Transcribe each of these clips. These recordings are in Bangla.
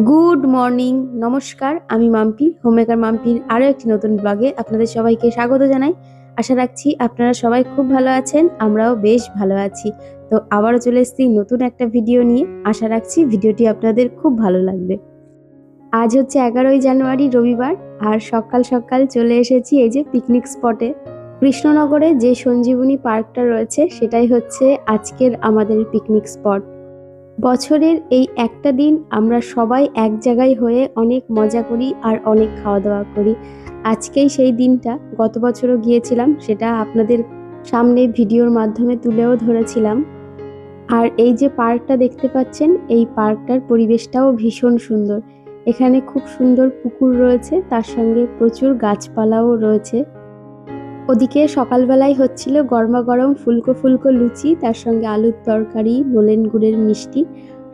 গুড মর্নিং, নমস্কার। আমি মাম্পি, হোমমেকার মাম্পির আরও একটি নতুন ব্লগে আপনাদের সবাইকে স্বাগত জানাই। আশা রাখছি আপনারা সবাই খুব ভালো আছেন, আমরাও বেশ ভালো আছি। তো আবারও চলে এসেছি নতুন একটা ভিডিও নিয়ে। আশা রাখছি ভিডিওটি আপনাদের খুব ভালো লাগবে। আজ হচ্ছে 11ই জানুয়ারি, রবিবার। আর সকাল সকাল চলে এসেছি এই যে পিকনিক স্পটে। কৃষ্ণনগরে যে সঞ্জীবনী পার্কটা রয়েছে সেটাই হচ্ছে আজকের আমাদের পিকনিক স্পট। বছরের এই একটা দিন আমরা সবাই এক জায়গায় হয়ে অনেক মজা করি আর অনেক খাওয়া দাওয়া করি। আজকেই সেই দিনটা, গত বছরও গিয়েছিলাম, সেটা আপনাদের সামনে ভিডিওর মাধ্যমে তুলেও ধরেছিলাম। আর এই যে পার্কটা দেখতে পাচ্ছেন, এই পার্কটার পরিবেশটাও ভীষণ সুন্দর। এখানে খুব সুন্দর পুকুর রয়েছে, তার সঙ্গে প্রচুর গাছপালাও রয়েছে। ওদিকে সকালবেলায় হচ্ছিল গরমা গরম ফুলকো ফুলকো লুচি, তার সঙ্গে আলুর তরকারি, নলেন গুড়ের মিষ্টি।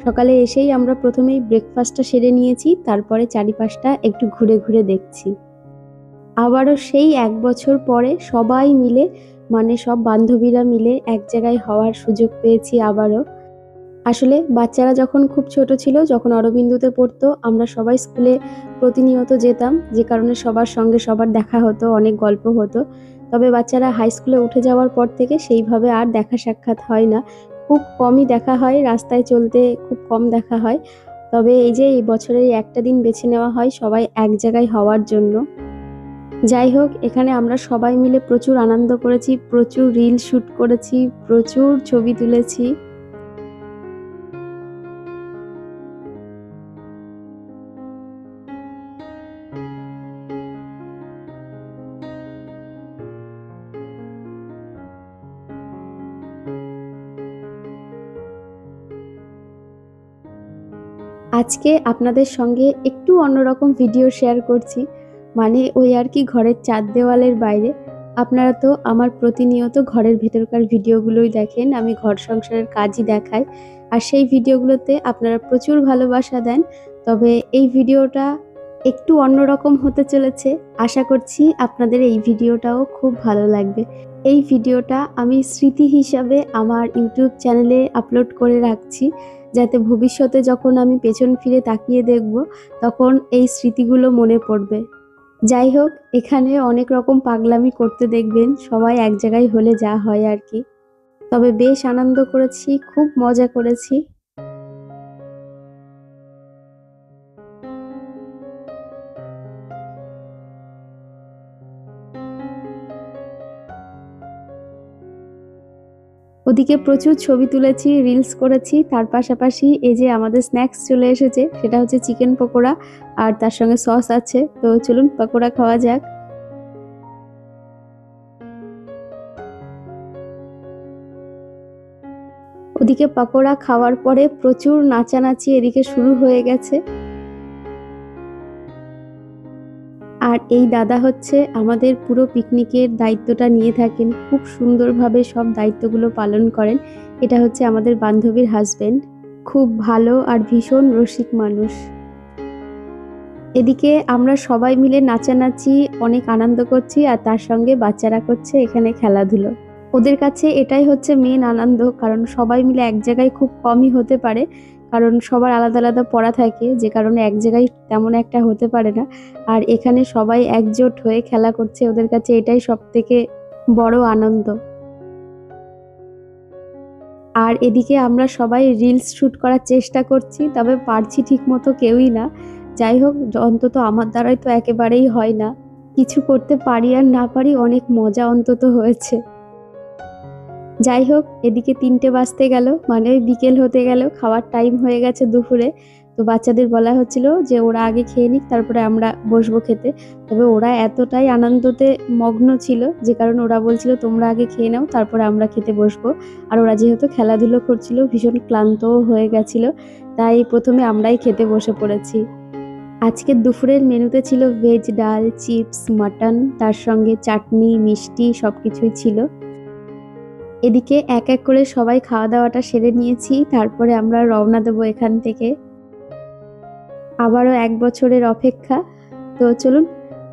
সকালে এসেই আমরা প্রথমেই ব্রেকফাস্টটা সেরে নিয়েছি, তারপরে চারিপাশটা একটু ঘুরে ঘুরে দেখছি। আবারও সেই এক বছর পরে সবাই মিলে, মানে সব বান্ধবীরা মিলে এক জায়গায় হওয়ার সুযোগ পেয়েছি আবারও। আসলে বাচ্চারা যখন খুব ছোট ছিল, যখন অরবিন্দুতে পড়তো, আমরা সবাই স্কুলে প্রতিনিয়ত যেতাম, যে কারণে সবার সঙ্গে সবার দেখা হতো, অনেক গল্প হতো। তবে বাচ্চারা হাই স্কুলে উঠে যাওয়ার পর থেকে সেইভাবে আর দেখা সাক্ষাৎ হয় না, খুব কমই দেখা হয়, রাস্তায় চলতে খুব কম দেখা হয়। তবে এই যে এই বছরের একটা দিন বেছে নেওয়া হয় সবাই এক জায়গায় হওয়ার জন্য। যাই হোক, এখানে আমরা সবাই মিলে প্রচুর আনন্দ করেছি, প্রচুর রিল শুট করেছি, প্রচুর ছবি তুলেছি। আজকে আপনাদের সঙ্গে একটু অন্যরকম ভিডিও শেয়ার করছি, মানে ওই আর কি, ঘরের চার দেওয়ালের বাইরে। আপনারা তো আমার প্রতিনিয়ত ঘরের ভেতরকার ভিডিওগুলোই দেখেন, আমি ঘর সংসারের কাজই দেখাই, আর সেই ভিডিওগুলোতে আপনারা প্রচুর ভালোবাসা দেন। তবে এই ভিডিওটা একটু অন্যরকম হতে চলেছে, আশা করছি আপনাদের এই ভিডিওটাও খুব ভালো লাগবে। এই ভিডিওটা আমি স্মৃতি হিসাবে আমার ইউটিউব চ্যানেলে আপলোড করে রাখছি, যাতে ভবিষ্যতে যখন আমি পেছন ফিরে তাকিয়ে দেখব, তখন এই স্মৃতিগুলো মনে পড়বে। যাই হোক, এখানে অনেক রকম পাগলামি করতে দেখবেন, সবাই এক জায়গায় হলে যা হয় আর কি। তবে বেশ আনন্দ করেছি, খুব মজা করেছি। ওদিকে প্রচুর ছবি তুলেছি, রিলস করেছি, তার পাশাপাশি এই যে আমাদের স্ন্যাক্স চলে এসেছে, সেটা হচ্ছে চিকেন পকোড়া, আর তার সঙ্গে সস আছে। তো চলুন পকোড়া খাওয়া যাক। ওদিকে পকোড়া খাওয়ার পরে প্রচুর নাচানাচি এদিকে শুরু হয়ে গেছে। আর এই দাদা হচ্ছে আমাদের পুরো পিকনিকের দায়িত্বটা নিয়ে থাকেন, খুব সুন্দরভাবে সব দায়িত্বগুলো পালন করেন। এটা হচ্ছে আমাদের বান্ধবীর হাজবেন্ড, খুব ভালো আর ভীষণ রসিক মানুষ। এদিকে আমরা সবাই মিলে নাচানাচি, অনেক আনন্দ করছি, আর তার সঙ্গে বাচ্চারা করছে এখানে খেলাধুলো। ওদের কাছে এটাই হচ্ছে মেন আনন্দ, কারণ সবাই মিলে এক জায়গায় খুব কমই হতে পারে, কারণ সবার আলাদা আলাদা পড়া থাকে, যে কারণে এক জায়গায় তেমন একটা হতে পারে না। আর এখানে সবাই একজোট হয়ে খেলা করছে, ওদের কাছে এটাই সব থেকে বড় আনন্দ। আর এদিকে আমরা সবাই রিলস শুট করার চেষ্টা করছি, তবে পারছি ঠিক মতো কেউই না। যাই হোক, অন্তত আমার দ্বারাই তো একেবারেই হয় না, কিছু করতে পারি আর না পারি, অনেক মজা অন্তত হয়েছে। যাই হোক, এদিকে 3টে বাজতে গেল, মানে ওই বিকেল হতে গেল, খাওয়ার টাইম হয়ে গেছে দুপুরে। তো বাচ্চাদের বলা হচ্ছিল যে ওরা আগে খেয়ে নিক, তারপরে আমরা বসবো খেতে। তবে ওরা এতটাই আনন্দতে মগ্ন ছিল, যে কারণে ওরা বলছিল তোমরা আগে খেয়ে নাও, তারপরে আমরা খেতে বসবো। আর ওরা যেহেতু খেলাধুলো করছিল, ভীষণ ক্লান্তও হয়ে গেছিল, তাই প্রথমে আমরাই খেতে বসে পড়েছি। আজকের দুপুরের মেনুতে ছিল ভেজ ডাল, চিপস, মাটন, তার সঙ্গে চাটনি, মিষ্টি, সবকিছুই ছিল। এদিকে এক এক করে সবাই খাওয়া দাওয়াটা সেরে নিয়েছি, তারপরে আমরা রওনা দেবো এখান থেকে। আবারও এক বছরের অপেক্ষা। তো চলুন,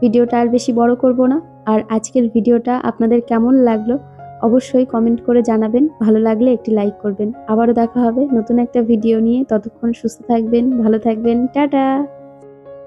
ভিডিওটা আর বেশি বড় করব না। আর আজকের ভিডিওটা আপনাদের কেমন লাগলো অবশ্যই কমেন্ট করে জানাবেন। ভালো লাগলে একটি লাইক করবেন। আবারও দেখা হবে নতুন একটা ভিডিও নিয়ে। ততক্ষণ সুস্থ থাকবেন, ভালো থাকবেন। টাটা।